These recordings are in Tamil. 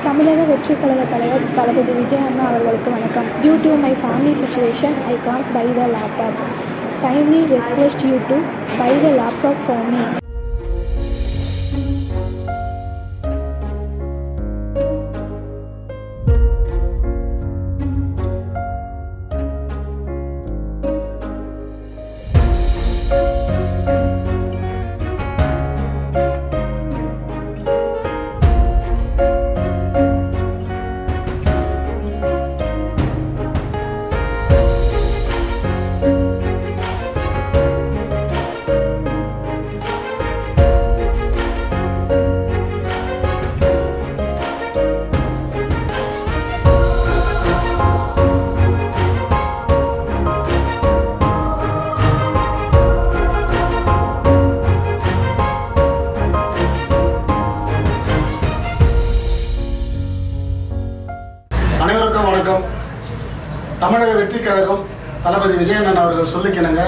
தமிழக வெற்றிக் கழக தலைவர் தளபதி விஜய் அண்ணா அவர்களுக்கு வணக்கம். Due to my family situation, I can't buy the laptop. Kindly request you to buy the laptop for me. அனைவருக்கும் வணக்கம். தமிழக வெற்றிக் கழகம் தளபதி விஜய் அண்ணன் அவர்கள் சொல்லிக்கினங்க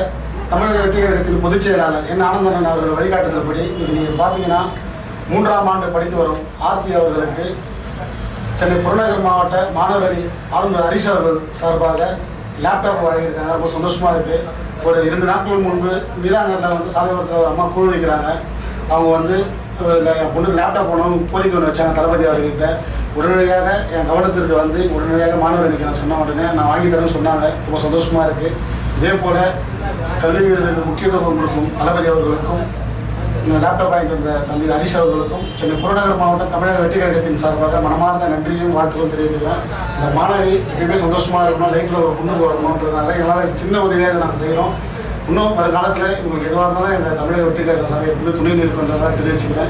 தமிழக வெற்றிக் கழகத்தின் பொதுச் செயலாளர் என் ஆனந்தன் அவர்கள் வழிகாட்டுதல்படி இது நீங்கள் பார்த்தீங்கன்னா 3ஆம் ஆண்டு படித்து வரும் ஆர்த்தி அவர்களுக்கு சென்னை புறநகர் மாவட்ட மாணவர் அணி ஆளுநர் ஹரிஷ் அவர்கள் சார்பாக லேப்டாப் வழங்கியிருக்காங்க. ரொம்ப சந்தோஷமாக இருக்குது. ஒரு 2 நாட்கள் முன்பு வீராங்கரில் சாலையோரத்தில் ஒரு அம்மா குழு வைக்கிறாங்க. அவங்க என் பொண்ணுக்கு லேப்டாப் போகணும் கோரிக்கை ஒன்று வச்சாங்க தளபதி அவர்கிட்ட. உடனடியாக என் கவனத்திற்கு உடனடியாக மாணவர் அணிக்கு நான் சொன்ன உடனே நான் வாங்கி தரேன்னு சொன்னாங்க. ரொம்ப சந்தோஷமாக இருக்குது. இதே போல் கல்வி வீரர்களுக்கு முக்கியத்துவம் கொடுக்கும் தளபதி அவர்களுக்கும் இந்த லேப்டாப் வாங்கி தந்த தம்பி ஹரிஷ் அவர்களுக்கும் சென்னை புறநகர் மாவட்ட தமிழக வெற்றிக் கழகத்தின் சார்பாக மனமார்ந்த நன்றியும் வாழ்த்துக்களும் தெரிவித்துக்கிறேன். இந்த மாணவி எப்பயுமே சந்தோஷமாக இருக்கணும், லைஃப்பில் ஒரு முன்னுக்கு வரணுன்றதுனால எங்களால் சின்ன உதவியாக இதை நாங்கள் செய்கிறோம். இன்னும் ஒரு காலத்தில் உங்களுக்கு எதுவாக இருந்தாலும் எங்கள் தமிழக வெற்றிக் கழக சபையை துணை நிற்கின்றதாக தெரிவிச்சுக்கிறேன்.